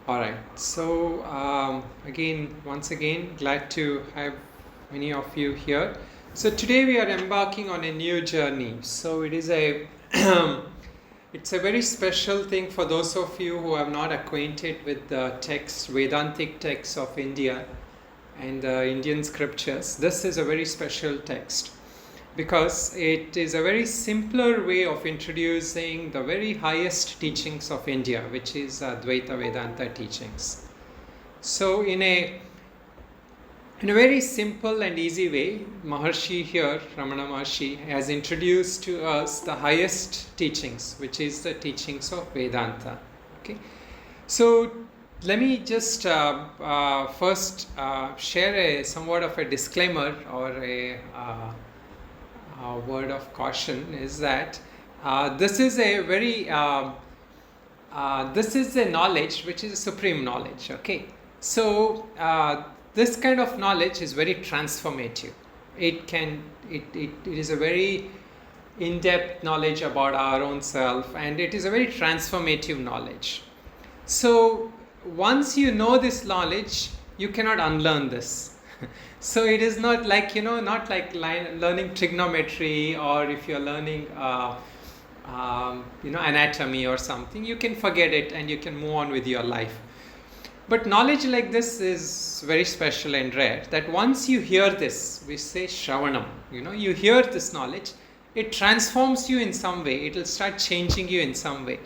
All right. So once again, glad to have many of you here. So today we are embarking on a new journey. So it is a it's a very special thing for those of you who are not acquainted with the text, Vedantic texts of India and the Indian scriptures. This is a very special text, because it is a very simpler way of introducing the very highest teachings of India, which is Advaita Vedanta teachings. So in a very simple and easy way, Maharshi here, Ramana Maharshi, has introduced to us the highest teachings, which is the teachings of Vedanta. Okay, so let me just first share somewhat of a disclaimer or a word of caution, is that this is a very this is a knowledge which is a supreme knowledge. Okay, so this kind of knowledge is very transformative. It is a very in-depth knowledge about our own self, and it is a very transformative knowledge. So once you know this knowledge, you cannot unlearn this. So it is not like, not like learning trigonometry, or if you're learning anatomy or something, you can forget it and you can move on with your life. But knowledge like this is very special and rare, that once you hear this, we say Shravanam, you hear this knowledge, it transforms you in some way, it will start changing you in some way.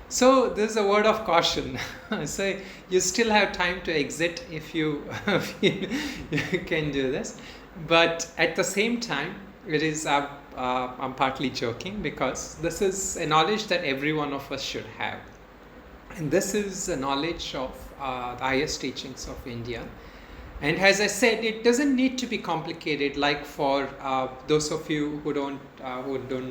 So this is a word of caution. So you still have time to exit if you can do this. But at the same time, it is I'm partly joking, because this is a knowledge that every one of us should have. And this is a knowledge of the highest teachings of India. And as I said, it doesn't need to be complicated, like for those of you who don't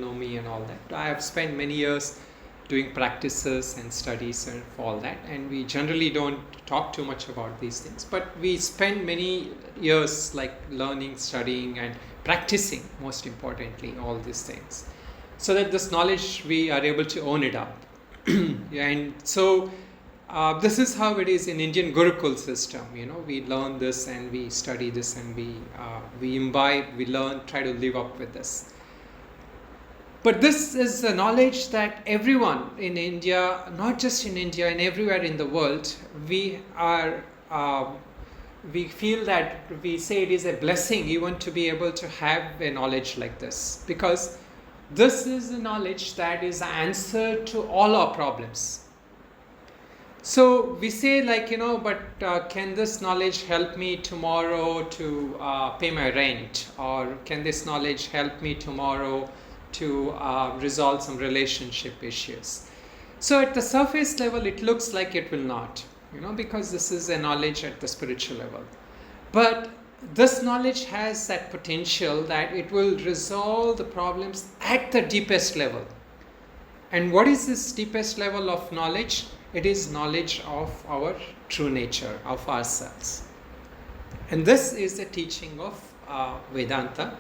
know me and all that. I have spent many years doing practices and studies and all that, and we generally don't talk too much about these things, but we spend many years like learning, studying and practicing, most importantly, all these things, so that this knowledge we are able to own it up. And so this is how it is in Indian Gurukul system. We learn this and we study this and we imbibe, we learn, try to live up with this. But this is a knowledge that everyone in India, not just in India, and everywhere in the world, we feel that we say it is a blessing even to be able to have a knowledge like this, because this is the knowledge that is the answer to all our problems. So we say, but can this knowledge help me tomorrow to pay my rent, or can this knowledge help me tomorrow to resolve some relationship issues? So at the surface level, it looks like it will not, because this is a knowledge at the spiritual level. But this knowledge has that potential that it will resolve the problems at the deepest level. And what is this deepest level of knowledge? It is knowledge of our true nature, of ourselves. And this is the teaching of Vedanta,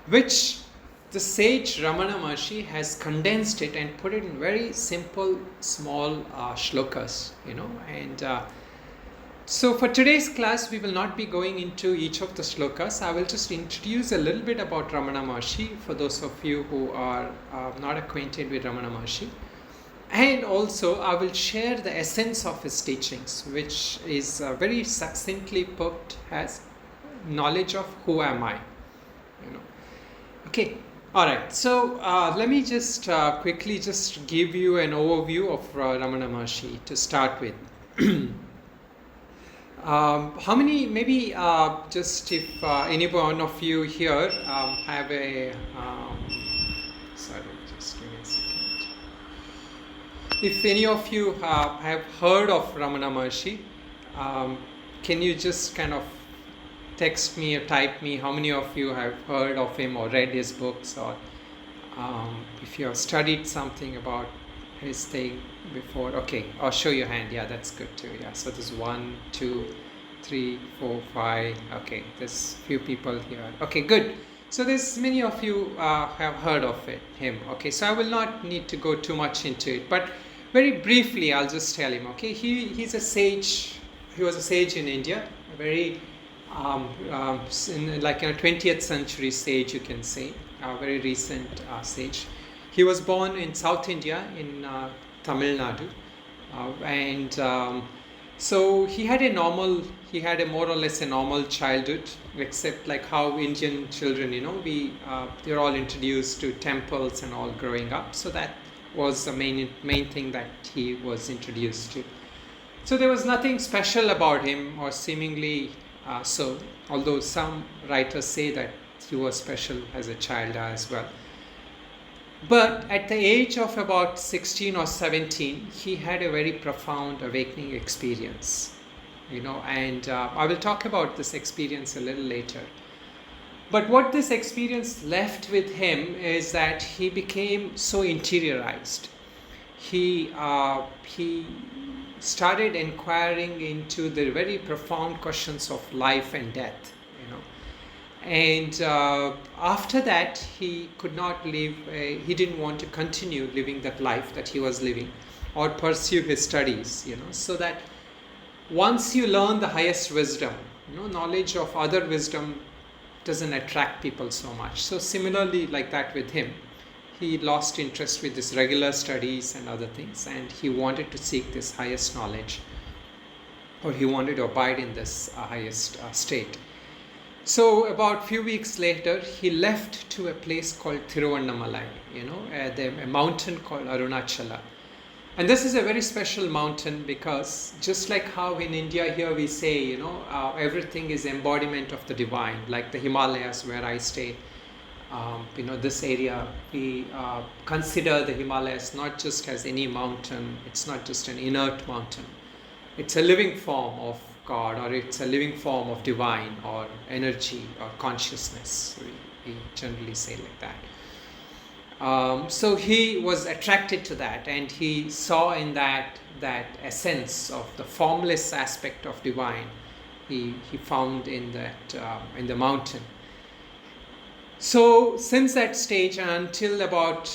which the sage Ramana Maharshi has condensed it and put it in very simple, small shlokas, and so for today's class, we will not be going into each of the shlokas. I will just introduce a little bit about Ramana Maharshi for those of you who are not acquainted with Ramana Maharshi. And also, I will share the essence of his teachings, which is very succinctly put as knowledge of who am I. Okay. All right, so let me just quickly just give you an overview of Ramana Maharshi to start with. How many, maybe just if any one of you here have a, sorry, just give me a second. If any of you have heard of Ramana Maharshi, can you just kind of text me or type me how many of you have heard of him or read his books, or if you have studied something about his thing before. Okay, I'll show your hand. Yeah, that's good too. Yeah, so there's 1, 2, 3, 4, 5. Okay, there's few people here. Okay, good. So there's many of you have heard of him. Okay, so I will not need to go too much into it, but Very briefly, I'll just tell him. Okay, he's a sage. He was a sage in India, a very in like a 20th century sage, you can say, a very recent sage. He was born in South India in Tamil Nadu, and so he had a more or less a normal childhood, except like how Indian children, they're all introduced to temples and all growing up. So that was the main thing that he was introduced to. So there was nothing special about him, or seemingly so, although some writers say that he was special as a child as well. But at the age of about 16 or 17, he had a very profound awakening experience, and I will talk about this experience a little later. But what this experience left with him is that he became so interiorized. He started inquiring into the very profound questions of life and death, and after that he could not live, he didn't want to continue living that life that he was living or pursue his studies, so that once you learn the highest wisdom, knowledge of other wisdom doesn't attract people so much. So similarly, like that with him, he lost interest with his regular studies and other things, and he wanted to seek this highest knowledge, or he wanted to abide in this highest state. So about few weeks later, he left to a place called Thiruvannamalai, a mountain called Arunachala. And this is a very special mountain, because just like how in India here we say, everything is embodiment of the divine, like the Himalayas where I stay. This area, we consider the Himalayas not just as any mountain. It's not just an inert mountain. It's a living form of God, or it's a living form of divine or energy or consciousness. We generally say like that. So he was attracted to that, and he saw in that essence of the formless aspect of divine. He found in the mountain. So since that stage until about,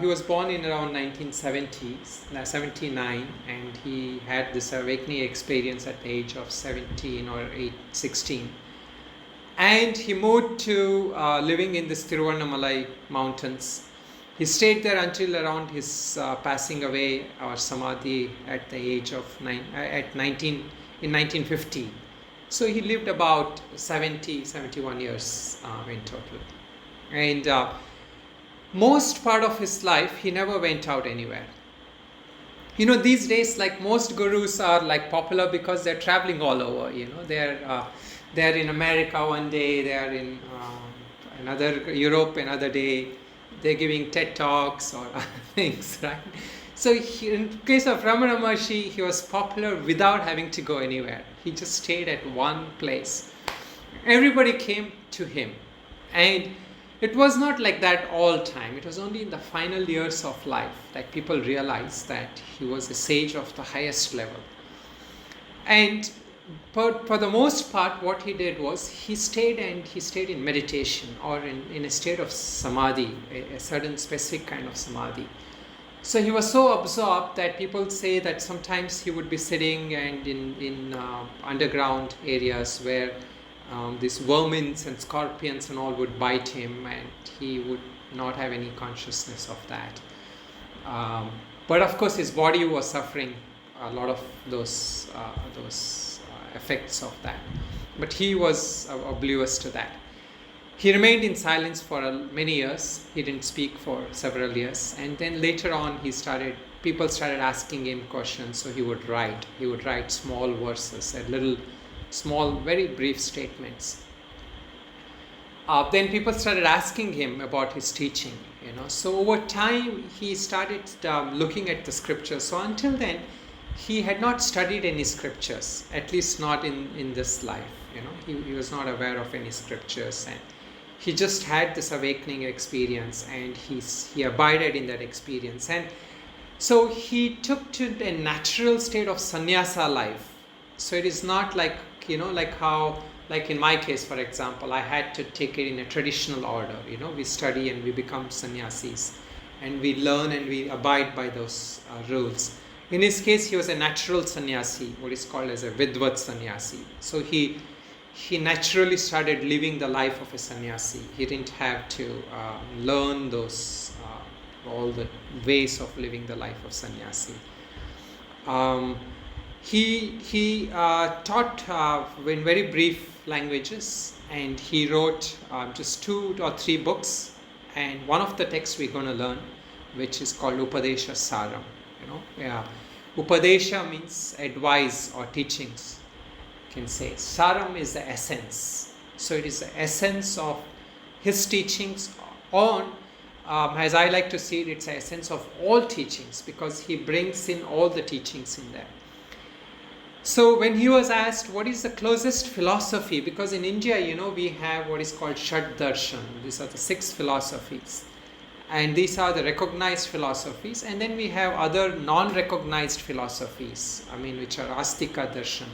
he was born in around 1970s, 79, and he had this awakening experience at the age of 17 or 16. And he moved to living in this Thiruvannamalai mountains. He stayed there until around his passing away, or samadhi, at the age of in 1950. So he lived about 71 years in total. And most part of his life, he never went out anywhere. These days, like most gurus are like popular because they're traveling all over. They're in America one day, they're in another Europe another day. They're giving TED Talks or other things, right? So in case of Ramana Maharshi, he was popular without having to go anywhere. He just stayed at one place. Everybody came to him. And it was not like that all time. It was only in the final years of life that people realized that he was a sage of the highest level. And for the most part, what he did was he stayed in meditation, or in a state of samadhi, a certain specific kind of samadhi. So he was so absorbed that people say that sometimes he would be sitting and in underground areas where these vermins and scorpions and all would bite him, and he would not have any consciousness of that. But of course his body was suffering a lot of those effects of that. But he was oblivious to that. He remained in silence for many years. He didn't speak for several years. And then later on people started asking him questions, so he would write. He would write small verses, small, very brief statements. Then people started asking him about his teaching, So over time, he started looking at the scriptures. So until then, he had not studied any scriptures, at least not in this life. He was not aware of any scriptures, and he just had this awakening experience, and he abided in that experience. And so he took to a natural state of sannyasa life. So it is not like like in my case, for example, I had to take it in a traditional order. We study and we become sannyasis, and we learn and we abide by those rules. In his case, he was a natural sannyasi, what is called as a Vidvat sannyasi. So he naturally started living the life of a sannyasi. He didn't have to learn those all the ways of living the life of sannyasi. He taught in very brief languages, and he wrote just 2 or 3 books. And one of the texts we're going to learn, which is called Upadesa Saram. Upadesha means advice or teachings, you can say. Saram is the essence. So it is the essence of his teachings on, as I like to see it, it's the essence of all teachings, because he brings in all the teachings in there. So when he was asked what is the closest philosophy, because in India, we have what is called Shad Darshan. These are the 6 philosophies. And these are the recognized philosophies. And then we have other non-recognized philosophies, which are Astika Darshan.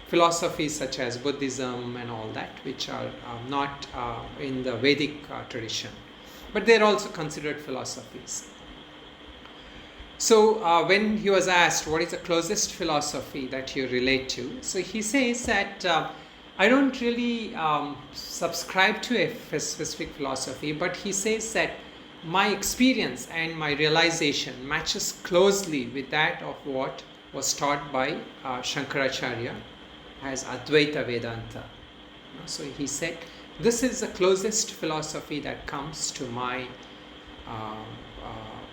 Philosophies such as Buddhism and all that, which are not in the Vedic tradition. But they are also considered philosophies. So when he was asked what is the closest philosophy that you relate to, so he says that I don't really subscribe to a specific philosophy, but he says that my experience and my realization matches closely with that of what was taught by Shankaracharya as Advaita Vedanta. So he said, this is the closest philosophy that comes to my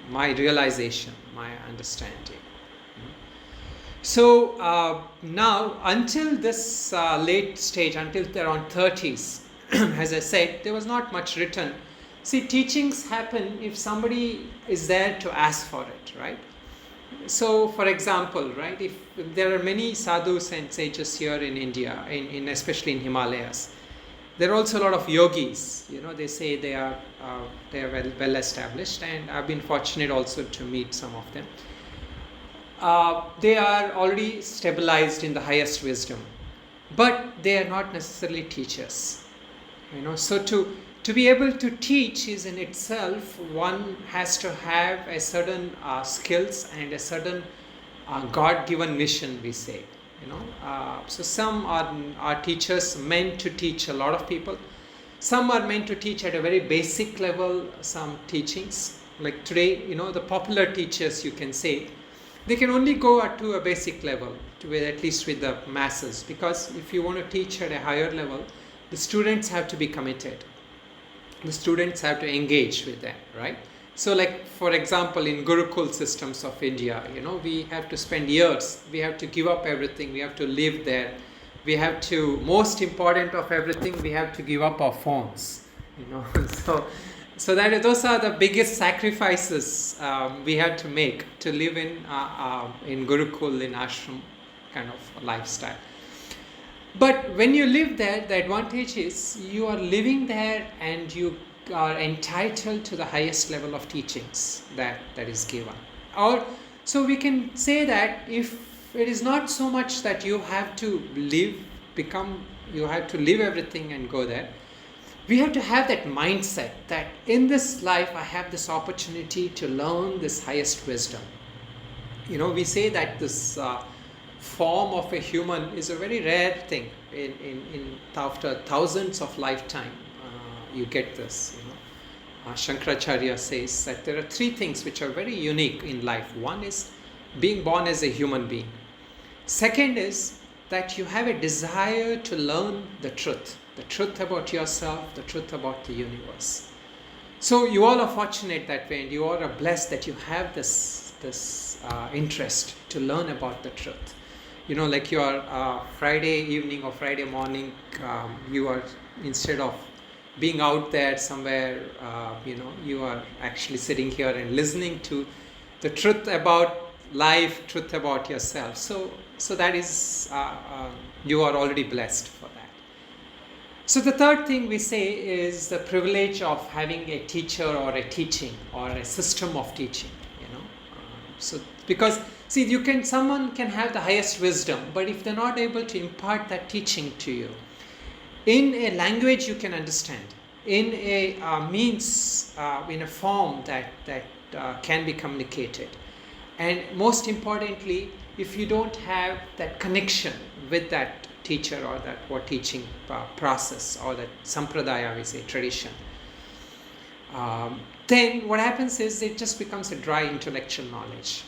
my realization, my understanding. So now, until this late stage, until around 30s, as I said, there was not much written. See, teachings happen if somebody is there to ask for it, right? So, for example, right, if there are many sadhus and sages here in India, in especially in Himalayas, there are also a lot of yogis. They say they are well established, and I've been fortunate also to meet some of them. They are already stabilized in the highest wisdom, but they are not necessarily teachers. So to be able to teach is in itself, one has to have a certain skills and a certain God-given mission, we say. So some are teachers meant to teach a lot of people. Some are meant to teach at a very basic level some teachings. Like today, the popular teachers, you can say, they can only go up to a basic level, at least with the masses. Because if you want to teach at a higher level, the students have to be committed. The students have to engage with them, right? So like, for example, in Gurukul systems of India, we have to spend years. We have to give up everything. We have to live there. We have to, most important of everything, we have to give up our phones. So those are the biggest sacrifices we have to make to live in Gurukul, in ashram kind of lifestyle. But when you live there, the advantage is you are living there and you are entitled to the highest level of teachings that is given. Or so we can say that if it is not so much that you have to you have to live everything and go there, we have to have that mindset that in this life I have this opportunity to learn this highest wisdom. We say that this form of a human is a very rare thing. After thousands of lifetime, you get this. Shankaracharya says that there are 3 things which are very unique in life. One is being born as a human being. Second is that you have a desire to learn the truth about yourself, the truth about the universe. So you all are fortunate that way, and you all are blessed that you have this interest to learn about the truth. Like your Friday evening or Friday morning, you are, instead of being out there somewhere, you are actually sitting here and listening to the truth about life, truth about yourself. So that is, you are already blessed for that. So the third thing we say is the privilege of having a teacher or a teaching or a system of teaching. So because someone can have the highest wisdom, but if they're not able to impart that teaching to you in a language you can understand, in a means, in a form that can be communicated, And most importantly, if you don't have that connection with that teacher or that teaching process or that sampradaya, we say, tradition, then what happens is it just becomes a dry intellectual knowledge.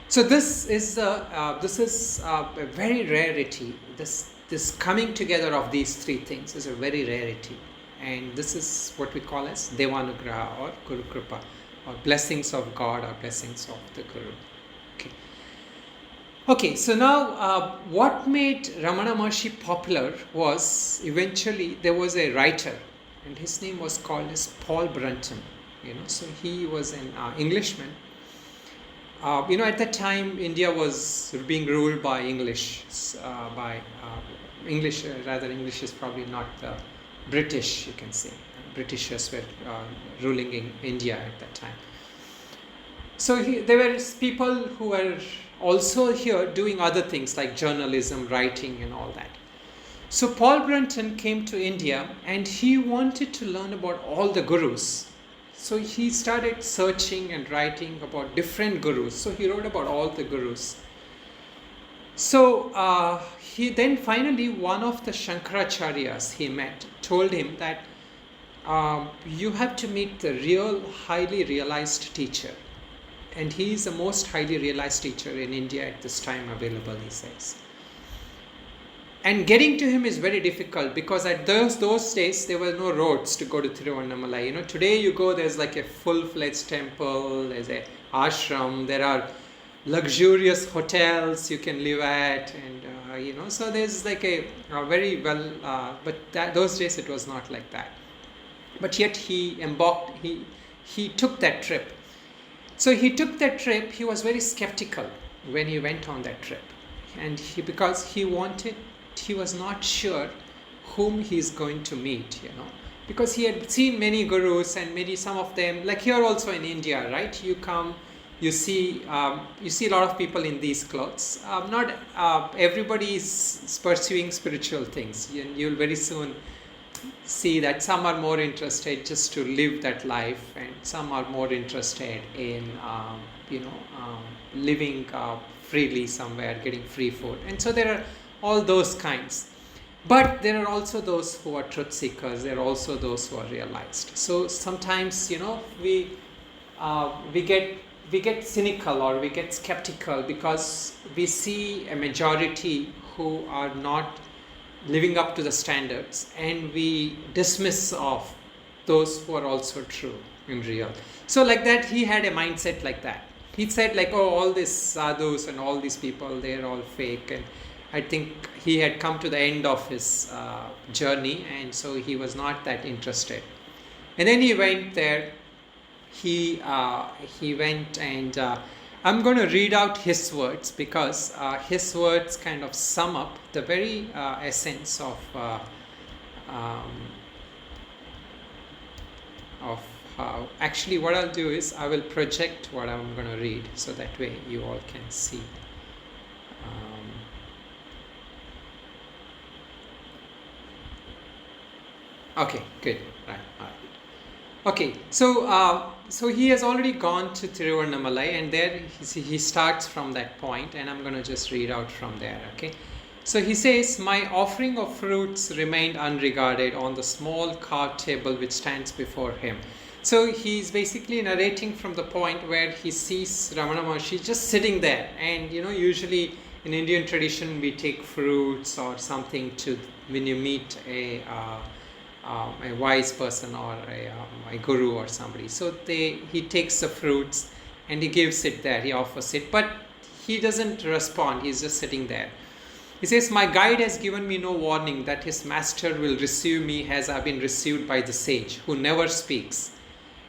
So this is a very rarity. This coming together of these three things is a very rarity, and this is what we call as Devanugraha or Guru Kripa, or blessings of God or blessings of the Guru. Okay, so now what made Ramana Maharshi popular was eventually there was a writer, and his name was called as Paul Brunton. So he was an Englishman. At that time India was being ruled by English, English is probably not British, you can say. Britishers were ruling in India at that time. So there were people who were also here doing other things like journalism, writing and all that. So Paul Brunton came to India and he wanted to learn about all the gurus. So he started searching and writing about different gurus. So he wrote about all the gurus. So he then finally, one of the Shankaracharyas he met told him that you have to meet the real highly realized teacher. And he is the most highly realized teacher in India at this time available, he says. And getting to him is very difficult because at those days there were no roads to go to Tiruvannamalai. Today you go, there's like a full-fledged temple, there's a ashram, there are luxurious hotels you can live at, and so there's like a very well, but those days it was not like that. But yet he took that trip. So he took that trip. He was very skeptical when he went on that trip, and because he was not sure whom he's going to meet, because he had seen many gurus and some of them, like here also in India, right? You come, you see a lot of people in these clothes. Not everybody is pursuing spiritual things. You'll very soon see that some are more interested just to live that life, and some are more interested in living freely somewhere, getting free food, and so there are all those kinds. But there are also those who are truth seekers. There are also those who are realized. So sometimes we get cynical or we get skeptical because we see a majority who are not living up to the standards, and we dismiss of those who are also true in real. So like that, he had a mindset like that. He said like, oh, all these sadhus and all these people, they're all fake. And I think he had come to the end of his journey, and so he was not that interested. And then he went there. He went and I'm going to read out his words because his words kind of sum up the very essence of how. Actually, what I'll do is I will project what I'm going to read so that way you all can see. Okay, good. Right. All right. Okay, so he has already gone to Tiruvannamalai, and there he starts from that point, and I'm going to just read out from there. Okay, so he says, "My offering of fruits remained unregarded on the small carved table which stands before him." So he's basically narrating from the point where he sees Ramana Maharshi just sitting there, and usually in Indian tradition we take fruits or something to when you meet a wise person or a guru or somebody. So he takes the fruits and he gives it there, he offers it, but he doesn't respond, he's just sitting there. He says, "My guide has given me no warning that his master will receive me as I have been received by the sage, who never speaks.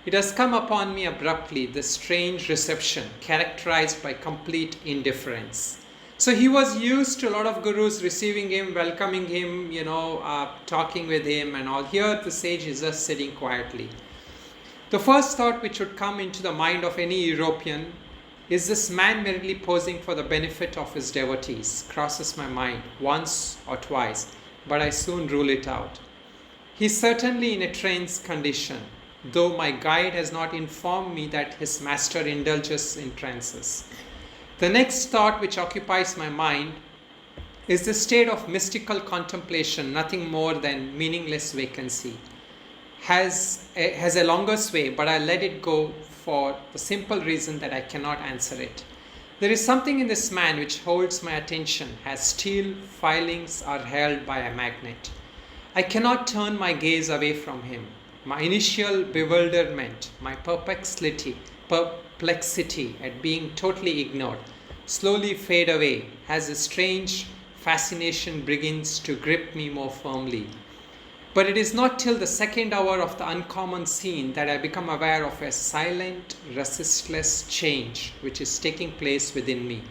It has come upon me abruptly, this strange reception characterized by complete indifference." So he was used to a lot of gurus receiving him, welcoming him, talking with him and all. Here the sage is just sitting quietly. The first thought which would come into the mind of any European is this man merely posing for the benefit of his devotees crosses my mind once or twice, but I soon rule it out. He's certainly in a trance condition. though my guide has not informed me that his master indulges in trances. The next thought which occupies my mind is the state of mystical contemplation, nothing more than meaningless vacancy. Has a longer sway, but I let it go for the simple reason that I cannot answer it. There is something in this man which holds my attention as steel filings are held by a magnet. I cannot turn my gaze away from him. My initial bewilderment, my perplexity at being totally ignored, slowly fade away as a strange fascination begins to grip me more firmly. But it is not till the second hour of the uncommon scene that I become aware of a silent, resistless change which is taking place within me.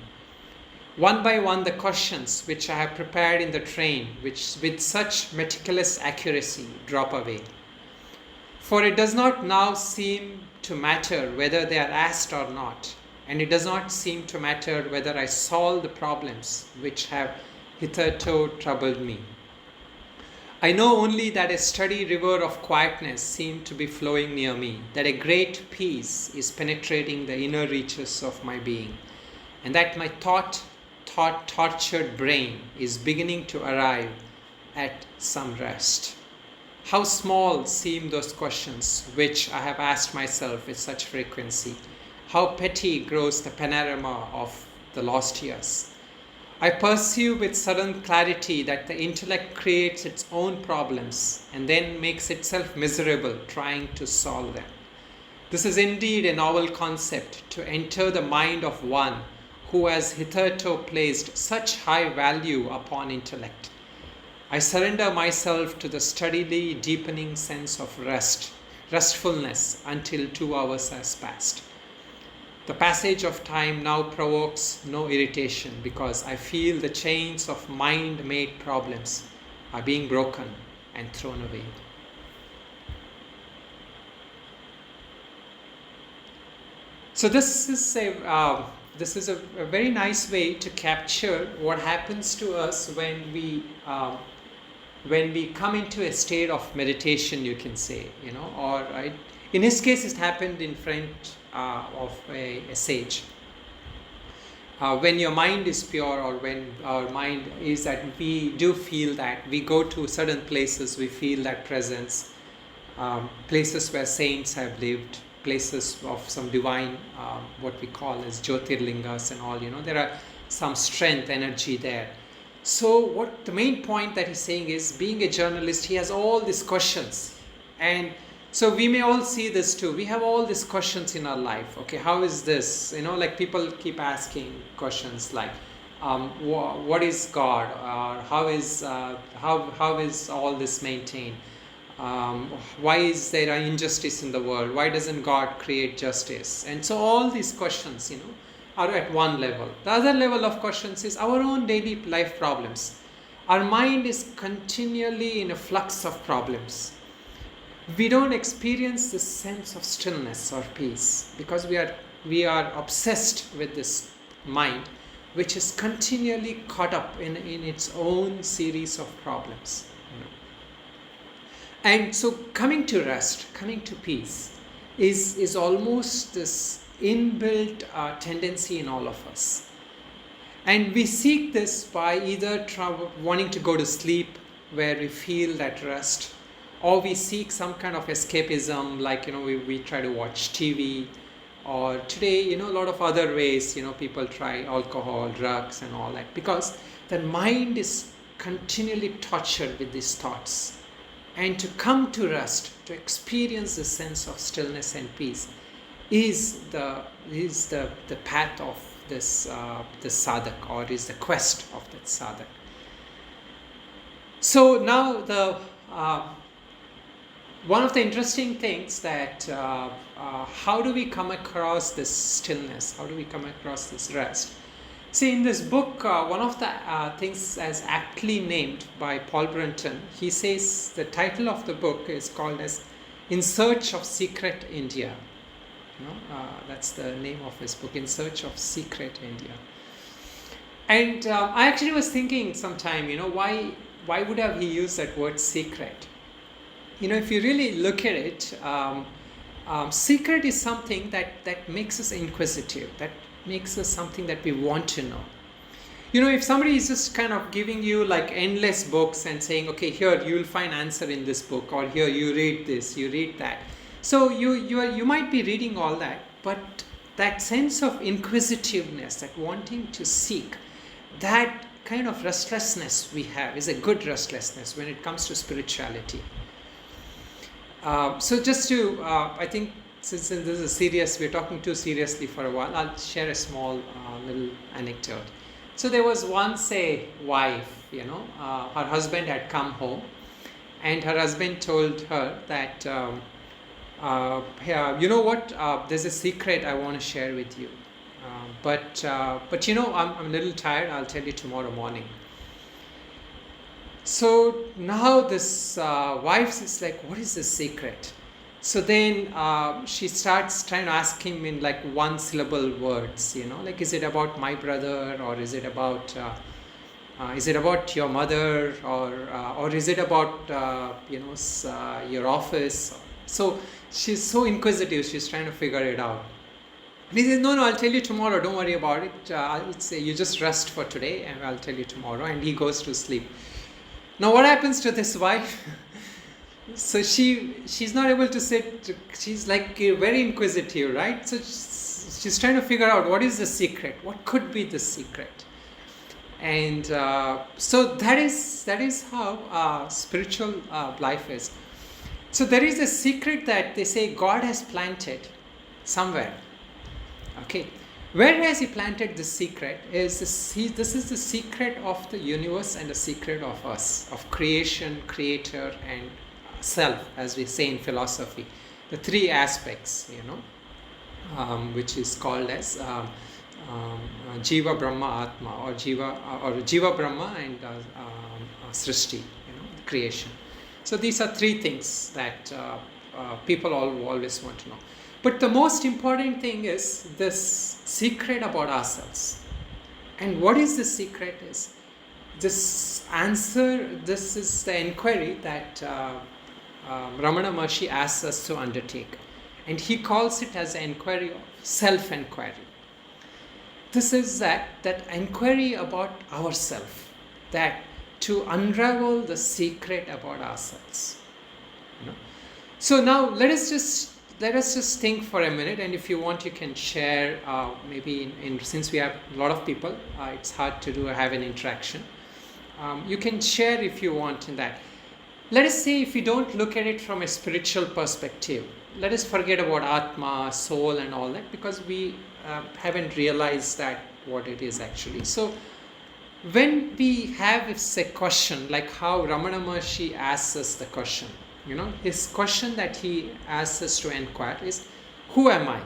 One by one, the questions which I have prepared in the train, which with such meticulous accuracy, drop away. For it does not now seem to matter whether they are asked or not, and it does not seem to matter whether I solve the problems which have hitherto troubled me. I know only that a steady river of quietness seems to be flowing near me, that a great peace is penetrating the inner reaches of my being, and that my tortured brain is beginning to arrive at some rest. How small seem those questions which I have asked myself with such frequency. How petty grows the panorama of the lost years. I perceive with sudden clarity that the intellect creates its own problems and then makes itself miserable trying to solve them. This is indeed a novel concept, to enter the mind of one who has hitherto placed such high value upon intellect. I surrender myself to the steadily deepening sense of restfulness until 2 hours has passed. The passage of time now provokes no irritation because I feel the chains of mind-made problems are being broken and thrown away. So this is a very nice way to capture what happens to us when we come into a state of meditation, you can say, or right. In his case, it happened in front of a sage. When your mind is pure, or when our mind is that we do feel that we go to certain places, we feel that presence, places where saints have lived, places of some divine, what we call as Jyotirlingas and all, there are some strength, energy there. So what the main point that he's saying is, being a journalist, he has all these questions, and so we may all see this too. We have all these questions in our life. Okay, how is this? Like people keep asking questions like, what is God? Or how is all this maintained? Why is there an injustice in the world? Why doesn't God create justice? And so all these questions, are at one level. The other level of questions is our own daily life problems. Our mind is continually in a flux of problems. We don't experience this sense of stillness or peace because we are obsessed with this mind, which is continually caught up in its own series of problems. And so coming to rest, coming to peace is almost this inbuilt tendency in all of us. And we seek this by either wanting to go to sleep where we feel that rest, or we seek some kind of escapism, like we try to watch TV, or today a lot of other ways people try alcohol, drugs and all that, because the mind is continually tortured with these thoughts. And to come to rest, to experience the sense of stillness and peace, is the path of this sadhak, or is the quest of that sadhak. So now one of the interesting things that how do we come across this stillness? How do we come across this rest? See, in this book, one of the things as aptly named by Paul Brunton, he says the title of the book is called as In Search of Secret India. That's the name of his book, In Search of Secret India. And I actually was thinking sometime, why would have he used that word secret? If you really look at it, Secret is something that makes us inquisitive, that makes us something that we want to know. If somebody is just kind of giving you like endless books and saying, okay, here you will find answer in this book, or here you read this, you read that. So you might be reading all that, but that sense of inquisitiveness, that wanting to seek, that kind of restlessness we have is a good restlessness when it comes to spirituality. So just to, I think since this is serious, we're talking too seriously for a while, I'll share a small little anecdote. So there was once a wife, her husband had come home, and her husband told her that, you know what, there's a secret I want to share with you. But I'm a little tired, I'll tell you tomorrow morning. So now this wife is like, what is the secret? So then she starts trying to ask him in like one syllable words, like, is it about my brother, or is it about your mother, or is it about your office? So she's so inquisitive, she's trying to figure it out. And he says, no, I'll tell you tomorrow, don't worry about it. I'll say, you just rest for today and I'll tell you tomorrow. And he goes to sleep. Now what happens to this wife? So she's not able to sit, she's like very inquisitive, right? So she's trying to figure out what is the secret, what could be the secret. And so that is how spiritual life is. So there is a secret that they say God has planted somewhere. Okay, where has He planted this secret? This is the secret of the universe and the secret of us, of creation, creator, and self, as we say in philosophy. The three aspects, which is called as Jiva, Brahma, Atma, or Jiva, Brahma, and Srishti, creation. So these are three things that people always want to know. But the most important thing is this secret about ourselves. And what is the secret is this answer, this is the inquiry that Ramana Maharshi asks us to undertake. And he calls it as an inquiry of self-inquiry. This is that inquiry about ourselves, that to unravel the secret about ourselves. So now let us just think for a minute, and if you want, you can share. Maybe since we have a lot of people, it's hard to have an interaction. You can share if you want in that. Let us say if you don't look at it from a spiritual perspective, let us forget about Atma, soul, and all that, because we haven't realized that what it is actually. So when we have a question, like how Ramana Maharshi asks us the question, his question that he asks us to inquire is, who am I?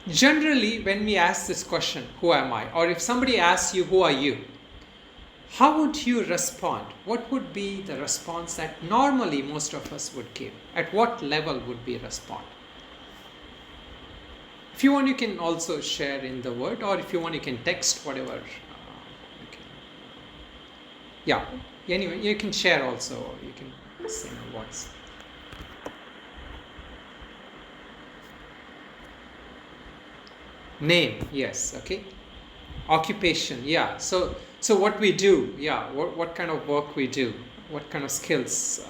Generally, when we ask this question, who am I? Or if somebody asks you, who are you? How would you respond? What would be the response that normally most of us would give? At what level would we respond? If you want, you can also share in the word, or if you want, you can text whatever. Yeah, anyway, you can share also, or you can say in a voice. Name, yes, okay. Occupation, yeah. So what we do, yeah, what kind of work we do, what kind of skills.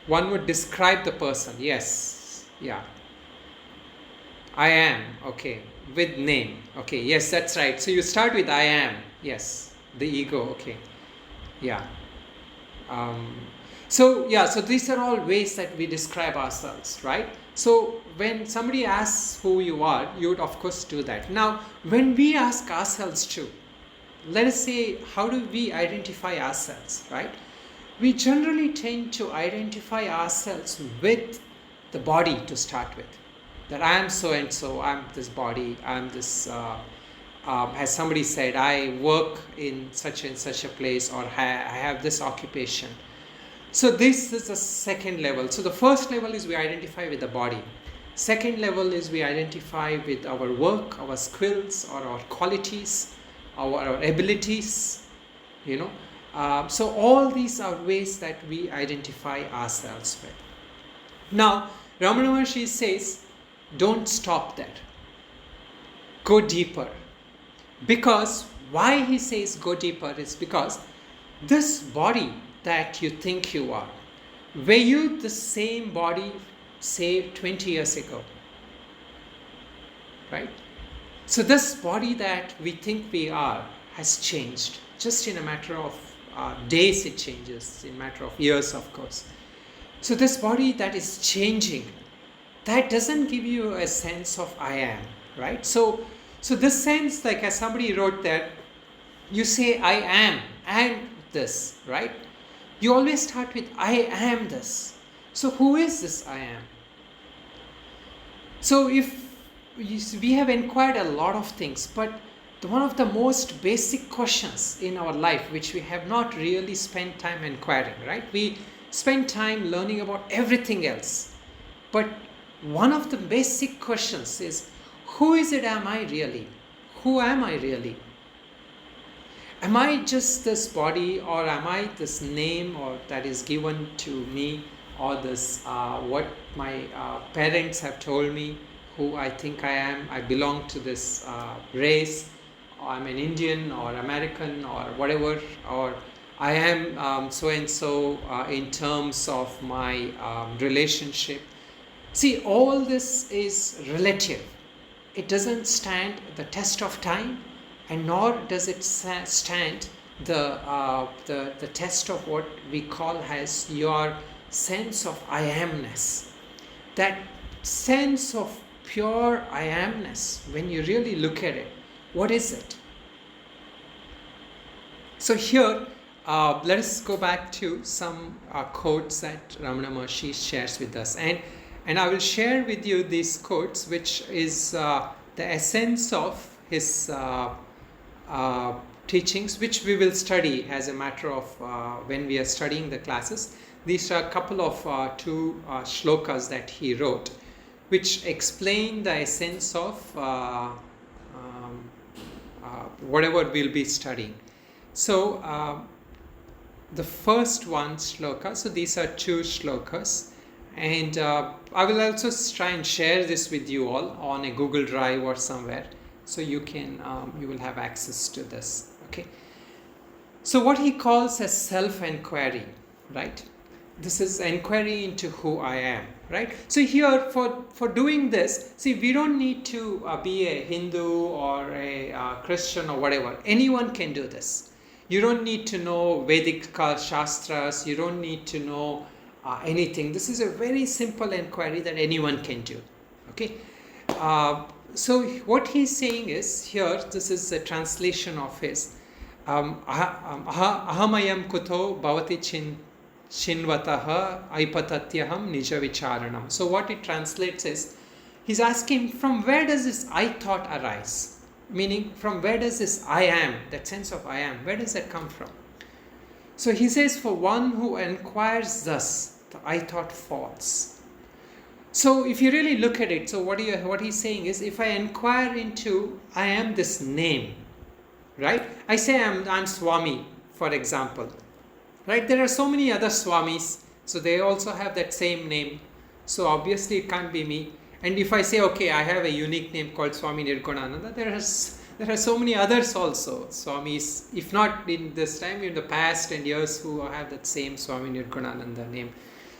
One would describe the person, yes, yeah. I am, okay, with name, okay, yes, that's right. So you start with I am, yes, the ego, okay, yeah. So these are all ways that we describe ourselves, right? So when somebody asks who you are, you would of course do that. Now, when we ask ourselves too, let us say, how do we identify ourselves, right? We generally tend to identify ourselves with the body to start with. That I am so and so, I'm this body, I'm this, as somebody said, I work in such and such a place, or I have this occupation. So this is the second level. So the first level is we identify with the body. Second level is we identify with our work, our skills, or our qualities, our abilities, So all these are ways that we identify ourselves with. Now, Ramana Maharshi says, don't stop there. Go deeper. Because why he says go deeper is because this body that you think you are, were you the same body, say 20 years ago? Right? So this body that we think we are has changed. Just in a matter of days it changes, in a matter of years, of course. So this body that is changing, that doesn't give you a sense of I am, right? So this sense, like as somebody wrote there, you say I am and this, right? You always start with I am this. So who is this I am? So if we have inquired a lot of things, but one of the most basic questions in our life, which we have not really spent time inquiring, right? We spend time learning about everything else. But one of the basic questions is, who is it am I really? Who am I really? Am I just this body, or am I this name or that is given to me, or this what my parents have told me who I think I am? I belong to this race, or I'm an Indian or American or whatever, or I am so and so in terms of my relationship. See, all this is relative. It doesn't stand the test of time, and nor does it stand the test of what we call as your sense of I amness. That sense of pure I amness, when you really look at it, what is it? So here, let us go back to some quotes that Ramana Maharshi shares with us. And I will share with you these quotes, which is the essence of his teachings, which we will study as a matter of when we are studying the classes. These are a couple of two shlokas that he wrote, which explain the essence of whatever we'll be studying. So the first one shloka, so these are two shlokas, and I will also try and share this with you all on a Google Drive or somewhere, so you can you will have access to this. Okay, so what he calls as self-enquiry, right? This is inquiry into who I am, right? So here, for doing this, see, we don't need to be a Hindu or a Christian or whatever. Anyone can do this. You don't need to know Vedic Shastras. You don't need to know anything. This is a very simple inquiry that anyone can do. Okay. So what he's saying is here, this is a translation of his. Ahamayam kuto bhavati Shinvataha aipatatyaham nija vicharanam. So what it translates is, he's asking, from where does this I thought arise? Meaning, from where does this I am, that sense of I am, where does that come from? So he says, for one who inquires thus, the I thought falls. So if you really look at it, so what he's saying is, if I inquire into I am this name, right? I say I'm Swami, for example. Right? There are so many other Swamis, so they also have that same name. So obviously it can't be me. And if I say, okay, I have a unique name called Swami Nirgunananda, there are so many others also, Swamis, if not in this time, in the past and years, who have that same Swami Nirgunananda name.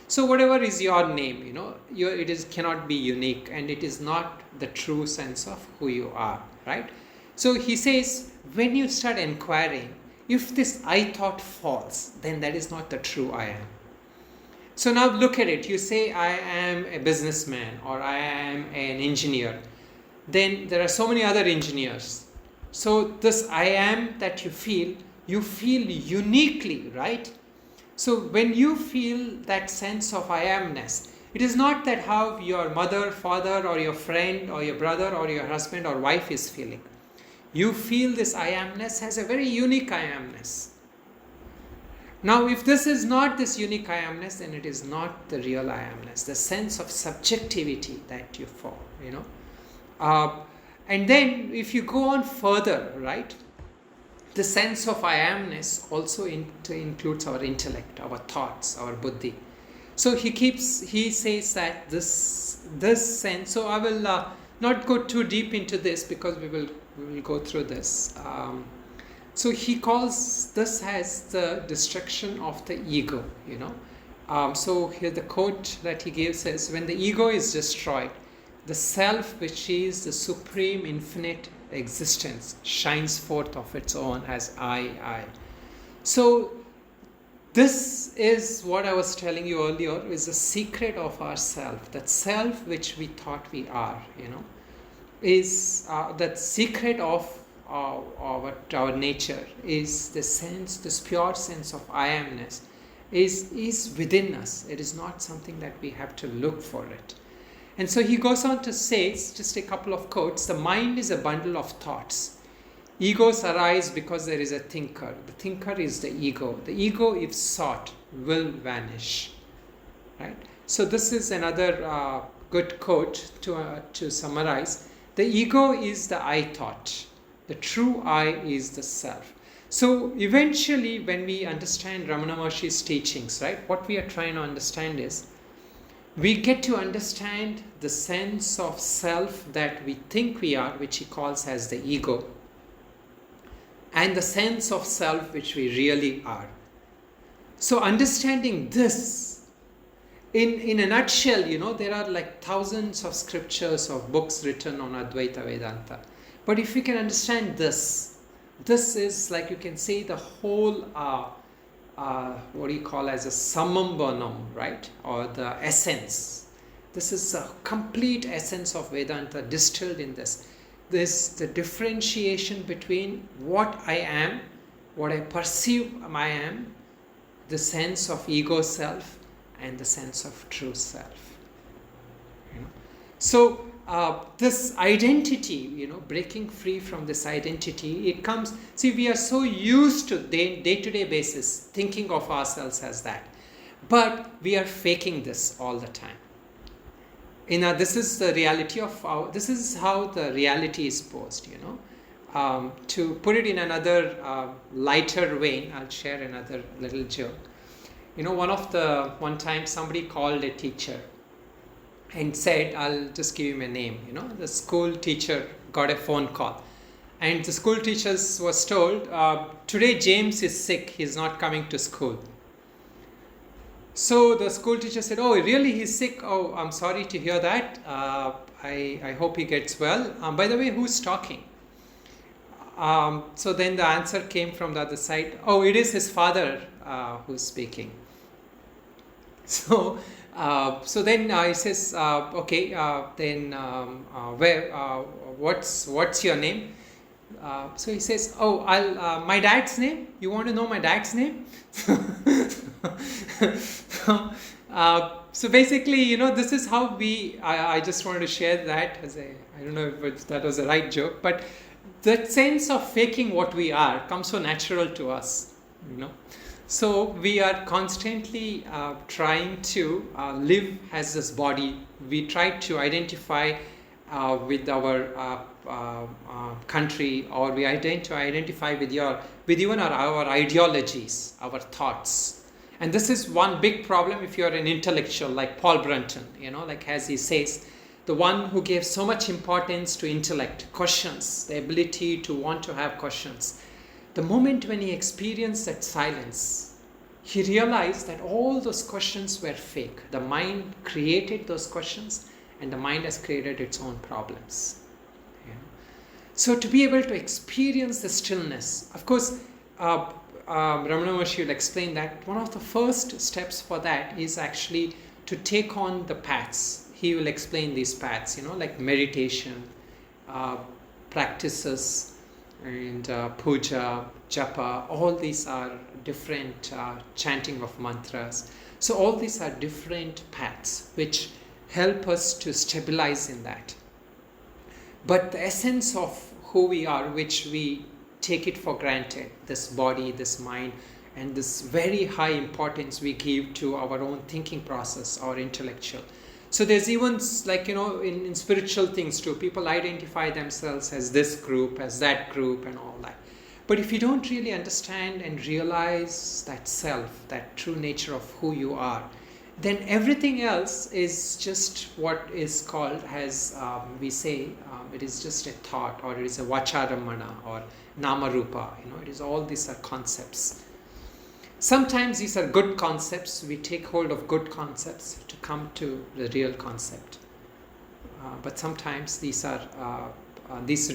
So whatever is your name, it cannot be unique, and it is not the true sense of who you are, right? So he says, when you start inquiring, if this I thought falls, then that is not the true I am. So now look at it. You say I am a businessman, or I am an engineer. Then there are so many other engineers. So this I am that you feel uniquely, right? So when you feel that sense of I amness, it is not that how your mother, father, or your friend, or your brother, or your husband or wife is feeling. You feel this I amness has a very unique I amness. Now, if this is not this unique I amness, then it is not the real I amness, the sense of subjectivity that you fall, and then if you go on further, right, the sense of I amness also includes our intellect, our thoughts, our buddhi. So he says that this sense, so I will not go too deep into this because we will go through this. So he calls this as the destruction of the ego, So here the quote that he gives is, when the ego is destroyed, the self, which is the supreme infinite existence, shines forth of its own as I. So this is what I was telling you earlier, is the secret of our self. That self which we thought we are, is that secret of our nature, is the sense, this pure sense of I amness is within us. It is not something that we have to look for it. And so he goes on to say, just a couple of quotes, the mind is a bundle of thoughts. Egos arise because there is a thinker. The thinker is the ego. The ego, if sought, will vanish. Right? So this is another good quote to summarize. The ego is the I thought. The true I is the self. So eventually, when we understand Ramana Maharshi's teachings, right, what we are trying to understand is, we get to understand the sense of self that we think we are, which he calls as the ego, and the sense of self which we really are. So understanding this, in a nutshell, there are like thousands of scriptures of books written on Advaita Vedanta. But if we can understand this is like, you can say, the whole, what do you call as a summum bonum, right? Or the essence. This is a complete essence of Vedanta distilled in this. This, the differentiation between what I am, what I perceive I am, the sense of ego self, and the sense of true self. So this identity, breaking free from this identity, it comes, see, we are so used to day-to-day basis thinking of ourselves as that, but we are faking this all the time. This is the reality of this is how the reality is posed, To put it in another lighter vein, I'll share another little joke. One time somebody called a teacher and said, I'll just give him a name, the school teacher got a phone call. And the school teacher was told, today James is sick, he's not coming to school. So the school teacher said, oh, really, he's sick? Oh, I'm sorry to hear that. I hope he gets well. By the way, who's talking? So then the answer came from the other side. Oh, it is his father who's speaking. So then he says, okay, then what's your name? So he says, oh, my dad's name? You want to know my dad's name? So basically, this is how I just wanted to share that I don't know if that was the right joke, but that sense of faking what we are comes so natural to us, So we are constantly trying to live as this body. We try to identify with our country, or we identify with even our ideologies, our thoughts. And this is one big problem if you're an intellectual like Paul Brunton, like as he says, the one who gave so much importance to intellect, questions, the ability to want to have questions. The moment when he experienced that silence, he realized that all those questions were fake. The mind created those questions, and the mind has created its own problems. So to be able to experience the stillness, of course, Ramana Maharshi will explain that one of the first steps for that is actually to take on the paths. He will explain these paths, like meditation, practices, and puja, japa. All these are different chanting of mantras. So all these are different paths which help us to stabilize in that. But the essence of who we are, which we take it for granted, this body, this mind, and this very high importance we give to our own thinking process, our intellectual. So there's even like, in spiritual things too, people identify themselves as this group, as that group, and all that. But if you don't really understand and realize that self, that true nature of who you are, then everything else is just what is called as, we say, it is just a thought, or it is a vacharamana, or namarupa. It is all these are concepts. Sometimes these are good concepts. We take hold of good concepts to come to the real concept. But sometimes these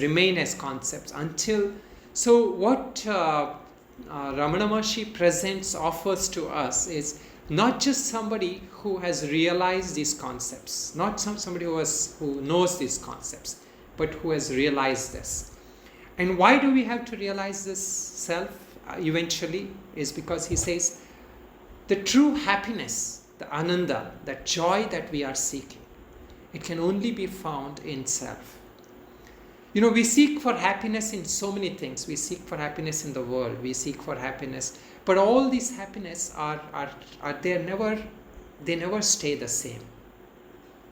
remain as concepts until. So what Ramana Maharshi offers to us is not just somebody who has realized these concepts, not somebody who knows these concepts, but who has realized this. And why do we have to realize this self eventually? Is because he says the true happiness, the ananda, that joy that we are seeking, it can only be found in self. We seek for happiness in so many things. We seek for happiness in the world. We seek for happiness. But all these happiness they never stay the same.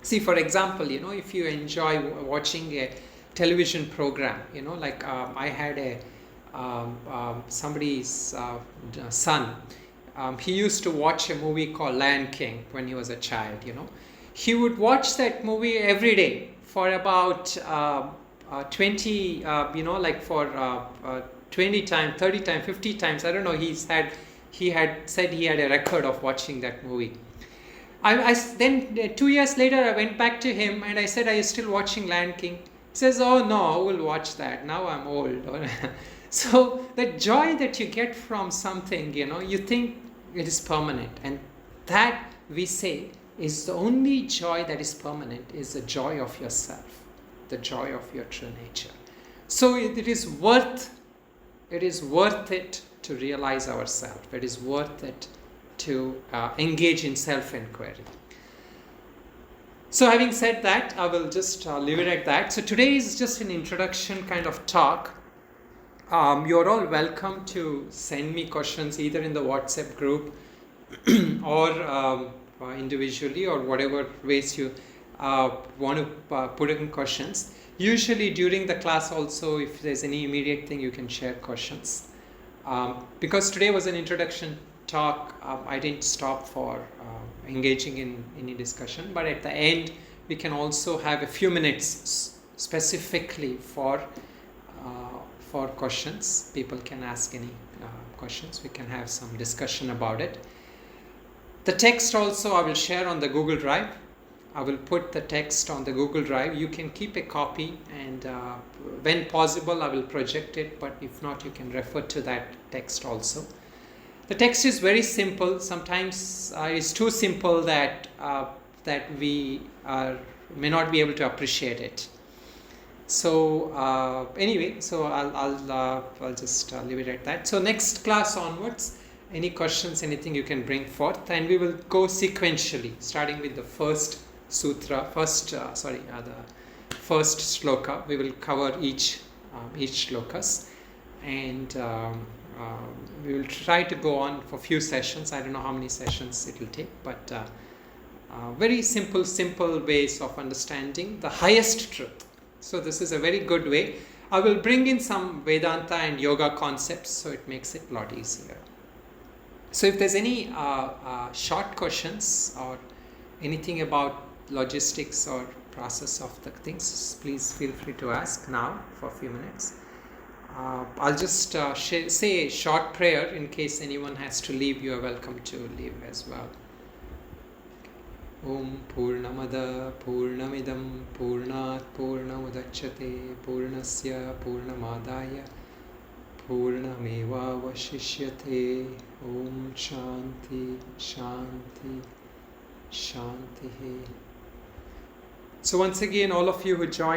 See, for example, if you enjoy watching a television program, like I had somebody's son. He used to watch a movie called Lion King when he was a child. He would watch that movie every day for about 20, for 20 times, 30 times, 50 times. I don't know. He had said he had a record of watching that movie. Then 2 years later, I went back to him and I said, "Are you still watching Lion King?" He says, "Oh no, I will watch that. Now I'm old." So the joy that you get from something, you think it is permanent, and that we say is the only joy that is permanent is the joy of yourself, the joy of your true nature. So it is worth it to realize ourselves. It is worth it to engage in self-inquiry. So having said that, I will just leave it at that. So today is just an introduction kind of talk. You're all welcome to send me questions either in the WhatsApp group or individually, or whatever ways you want to put in questions. Usually during the class also, if there's any immediate thing, you can share questions. Because today was an introduction talk, I didn't stop for engaging in any discussion, but at the end we can also have a few minutes specifically for questions. People can ask any questions. We can have some discussion about it. The text also I will share on the Google Drive. I will put the text on the Google Drive. You can keep a copy, and when possible I will project it, but if not, you can refer to that text also. The text is very simple. Sometimes it's too simple that we may not be able to appreciate it. So anyway, so I'll just leave it at that. So next class onwards, any questions, anything you can bring forth, and we will go sequentially, starting with the first sutra, the first shloka. We will cover each shlokas, and we will try to go on for few sessions. I don't know how many sessions it will take, but very simple ways of understanding the highest truth. So this is a very good way. I will bring in some Vedanta and yoga concepts, so it makes it a lot easier. So if there's any short questions or anything about logistics or process of the things, please feel free to ask now for a few minutes. I'll just say a short prayer in case anyone has to leave. You are welcome to leave as well. Om Purnamada Purnamidam Purnat Purnamudachyate Purnasya Purnamadaya Purnameva Vashishyate. Om Shanti Shanti Shanti. So once again, all of you who joined